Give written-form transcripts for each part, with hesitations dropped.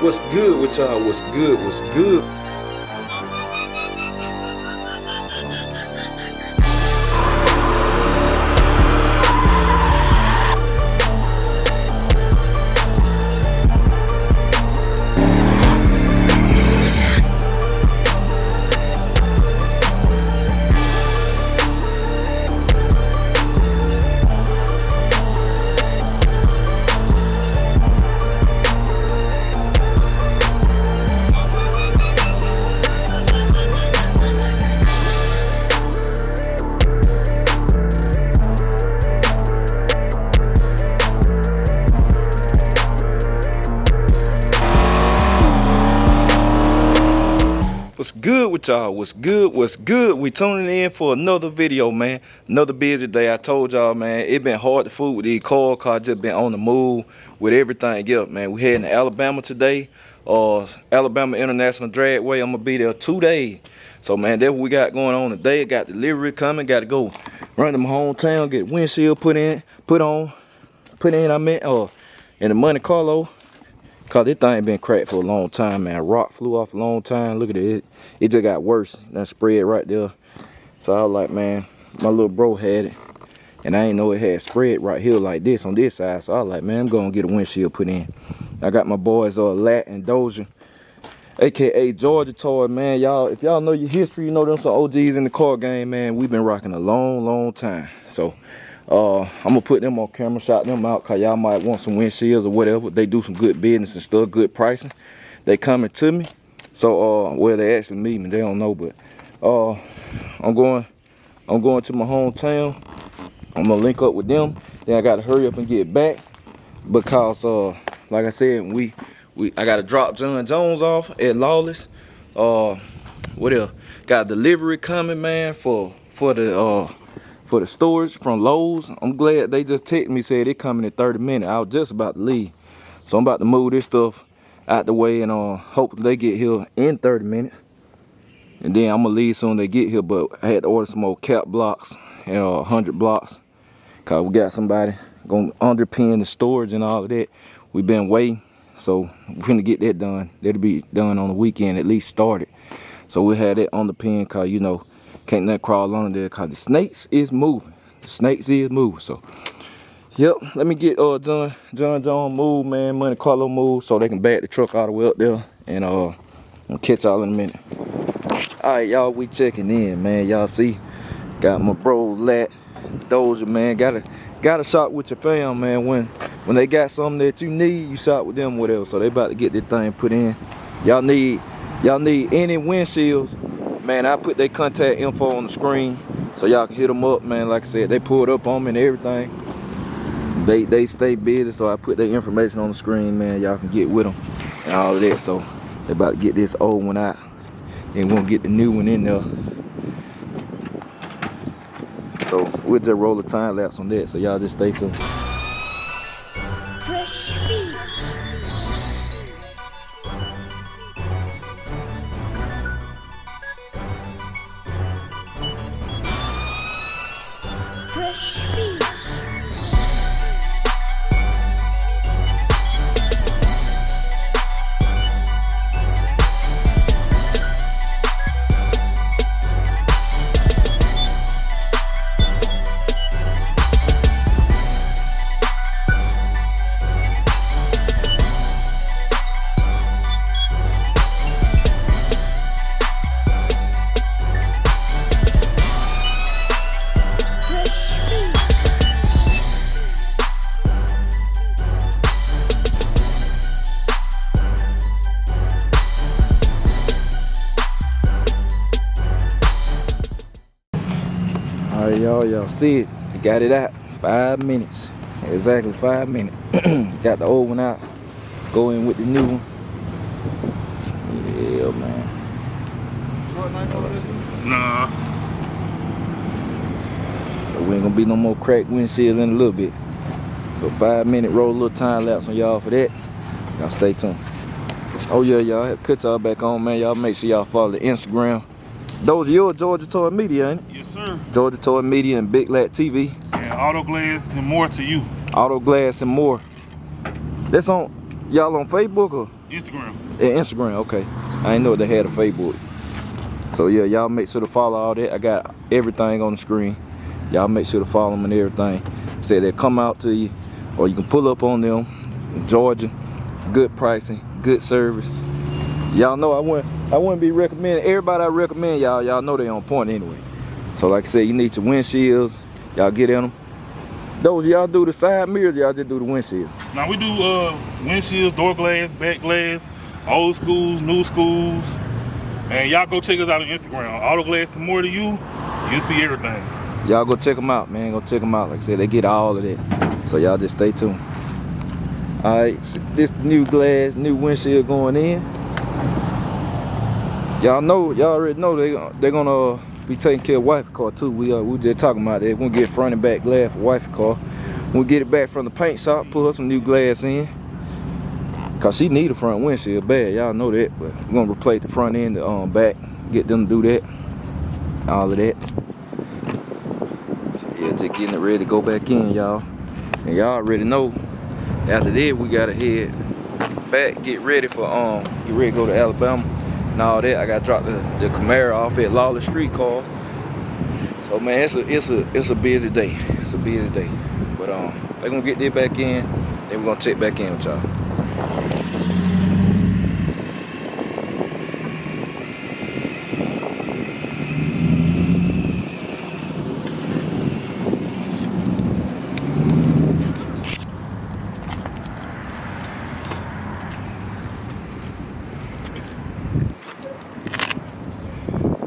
What's good with y'all? What's good? What's good? What's good with y'all? What's good? What's good? We tuning in for another video, man. Another busy day. I told y'all, man, it been hard to food with these cars. Just been on the move with everything up, man. We heading to Alabama today. Alabama International Dragway. I'm gonna be there 2 days. So, man, that's what we got going on today. Got delivery coming. Got to go run to my hometown, get windshield put in, in the Monte Carlo. Cause this thing been cracked for a long time, man. Rock flew off a long time. Look at it. It just got worse. That spread right there. So I was like, man, my little bro had it. And I didn't know it had spread right here like this on this side. So I was like, man, I'm gonna get a windshield put in. I got my boys Lat and Doja, aka Georgia Toy, man. Y'all, if y'all know your history, you know them some OGs in the car game, man. We've been rocking a long time. So I'm gonna put them on camera, shout them out, cause y'all might want some windshields or whatever. They do some good business and stuff, good pricing. They coming to me. So well, they actually meet me, they don't know, but I'm going to my hometown. I'm gonna link up with them. Then I gotta hurry up and get back because like I said, I gotta drop John Jones off at Lawless. What else? Got a delivery coming, man, for the storage from Lowe's. I'm glad they just texted me, said it coming in 30 minutes. I was just about to leave. So I'm about to move this stuff out the way and hope they get here in 30 minutes. And then I'm gonna leave soon they get here, but I had to order some more cap blocks and 100 blocks. Cause we got somebody gonna underpin the storage and all of that. We've been waiting, so we're gonna get that done. That'll be done on the weekend, at least started. So we had that on the pin, cause you know, can't nothing crawl under there because the snakes is moving. The snakes is moving. So, yep. Let me get John move, man. Monte Carlo move, so they can back the truck all the way up there. And I'll catch y'all in a minute. All right, y'all. We checking in, man. Y'all see, got my bro Lat, Doja, man. Gotta shop with your fam, man. When they got something that you need, you shop with them, whatever. So they about to get this thing put in. Y'all need any windshields. Man, I put their contact info on the screen so y'all can hit them up, man. Like I said, they pulled up on me and everything. They stay busy, so I put their information on the screen, man. Y'all can get with them and all of that. So they about to get this old one out, and we're gonna get the new one in there. So we'll just roll a time lapse on that. So y'all just stay tuned. Fresh meat. Fresh meat. All right, y'all see it. I got it out. 5 minutes. Exactly 5 minutes. Got the old one out. Go in with the new one. Yeah, man. Nah. So we ain't gonna be no more cracked windshield in a little bit. So 5 minute roll, a little time lapse on y'all for that. Y'all stay tuned. Oh yeah, y'all. I have to cut y'all back on, man. Y'all make sure y'all follow the Instagram. Those are your Georgia Toy Media, ain't it? Yes, sir. Georgia Toy Media and Big Lat TV. And auto glass and more to you. Auto glass and more. That's on. Y'all on Facebook or? Instagram. Yeah, Instagram, okay. I didn't know they had a Facebook. So yeah, y'all make sure to follow all that. I got everything on the screen. Y'all make sure to follow them and everything. Say they come out to you, or you can pull up on them in Georgia. Good pricing, good service. Y'all know I wouldn't be recommending everybody I recommend y'all know they on point anyway. So like I said, you need your windshields. Y'all get in them. Those y'all do the side mirrors, y'all just do the windshield. Now we do windshields, door glass, back glass, old schools, new schools. And y'all go check us out on Instagram. Auto Glass some more to you. You'll see everything. Y'all go check them out, man. Go check them out. Like I said, they get all of that. So y'all just stay tuned. All right, so this new glass, new windshield going in. Y'all already know they're gonna be taking care of wifey car too. We just talking about that. We're gonna get front and back glass for wifey car. We'll get it back from the paint shop, put her some new glass in. Cause she need a front windshield bad, y'all know that. But we're gonna replace the front end, the back, get them to do that. All of that. So yeah, just getting it ready to go back in, y'all. And y'all already know. After that, we gotta head back, get ready to go to Alabama and all that. I gotta drop the Camaro off at Lawless Street Car. So man, it's a busy day. It's a busy day. But they're gonna get this back in, then we're gonna check back in with y'all.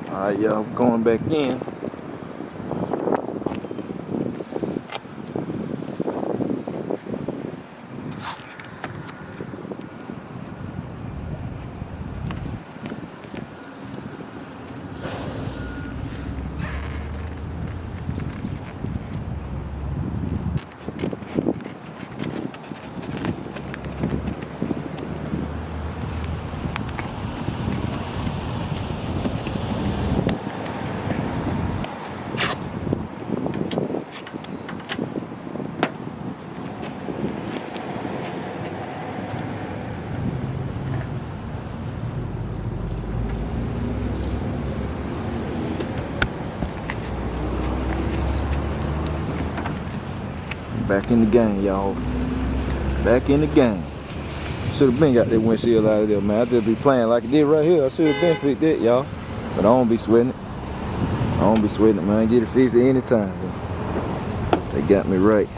Alright, y'all, going back in. Back in the game, y'all. Back in the game. Should have been got that windshield out of there, man. I just be playing like it did right here. I should have been fixed that, y'all. But I don't be sweating it. I don't be sweating it, man. Get it fixed at any time. So they got me right.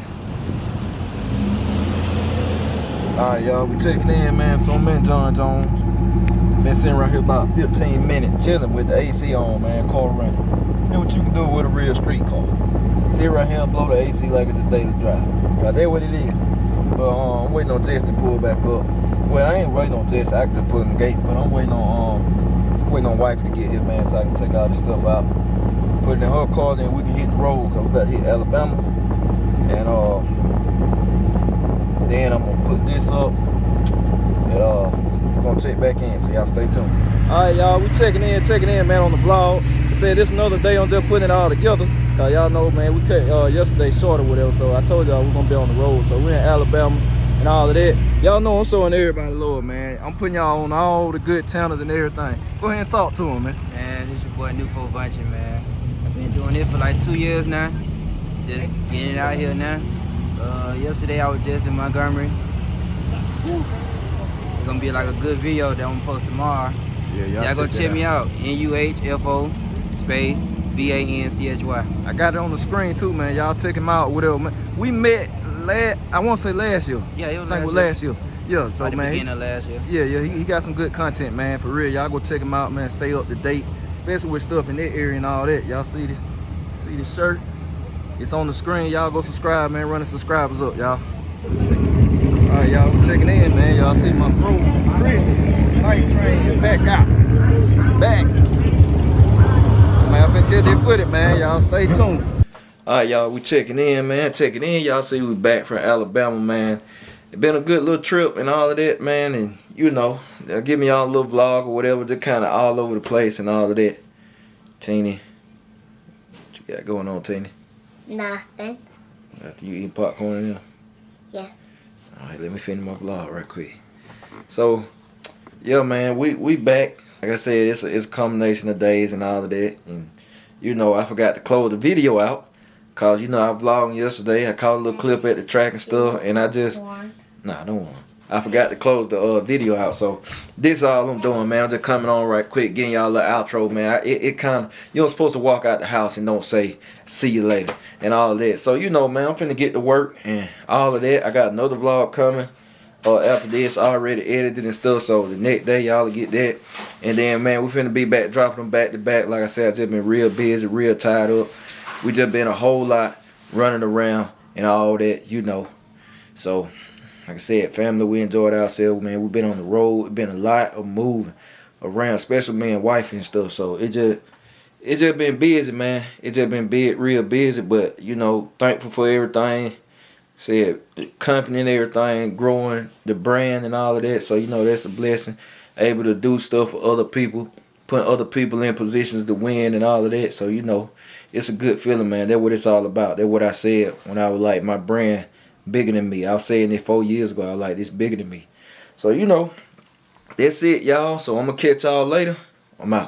Alright, y'all. We taking in, man. So man, John Jones. Been sitting right here about 15 minutes chilling with the AC on, man. Car running. That's what you can do with a real street car. Sit right here and blow the AC like it's a daily drive. Cause that's what it is. But I'm waiting on Jess to pull back up. Well, I ain't waiting on Jess. I can just put in the gate. But I'm waiting on wife to get here, man, so I can take all this stuff out, put it in her car, then we can hit the road. Cause we got to hit Alabama. And then I'm gonna put this up. And we're gonna check back in. So y'all stay tuned. All right, y'all. We checking in, man, on the vlog. Said this another day on just putting it all together. Cause y'all know, man, we cut yesterday short or whatever, so I told y'all we're gonna be on the road. So we're in Alabama and all of that. Y'all know I'm showing everybody love, man. I'm putting y'all on all the good channels and everything. Go ahead and talk to them, man. Man, this your boy New for Bunching, man. I've been doing it for like 2 years now. Just getting it out here now. Yesterday I was just in Montgomery. It's gonna be like a good video that I'm gonna post tomorrow. Yeah, y'all go check me out. NUHFO space VANCHY. I got it on the screen too, man. Y'all check him out, whatever, man. We met I won't say last year. Yeah, it was last year. Yeah, so the man. Beginning of last year. Yeah, he got some good content, man. For real, y'all go check him out, man. Stay up to date, especially with stuff in that area and all that. Y'all see the shirt? It's on the screen. Y'all go subscribe, man. Running subscribers up, y'all. All right, y'all, we checking in, man. Y'all see my bro, Chris, night train, back out, back. So, man, I finna get this with it, man. Y'all stay tuned. All right, y'all, we checking in, man. Checking in. Y'all see we back from Alabama, man. It's been a good little trip and all of that, man. And you know, they'll give me y'all a little vlog or whatever, just kind of all over the place and all of that. Teeny, what you got going on, Teeny? Nothing. After you eat popcorn in there? Yes. All right, let me finish my vlog right quick. So yeah, man, we back. Like I said, it's a combination of days and all of that. And you know, I forgot to close the video out. Cause you know I vlogged yesterday. I caught a little clip at the track and stuff, and I just I don't want. I forgot to close the video out. So this all I'm doing, man. I'm just coming on right quick, getting y'all a little outro, man. It kind of, you don't supposed to walk out the house and don't say see you later and all of that. So you know, man, I'm finna get to work and all of that. I got another vlog coming. After this, already edited and stuff. So the next day, y'all will get that. And then, man, we finna be back dropping them back to back. Like I said, I just been real busy, real tied up. We just been a whole lot running around and all that, you know. So, like I said, family, we enjoyed ourselves, man. We've been on the road. It's been a lot of moving around, especially me and wife and stuff. So it just been busy, man. It just been real busy. But you know, thankful for everything. Said the company and everything, growing the brand and all of that. So you know that's a blessing. Able to do stuff for other people, putting other people in positions to win and all of that. So you know, it's a good feeling, man. That's what it's all about. That's what I said when I was like, my brand bigger than me. I was saying it 4 years ago. I was like, it's bigger than me. So you know, that's it, y'all. So I'm gonna catch y'all later. I'm out.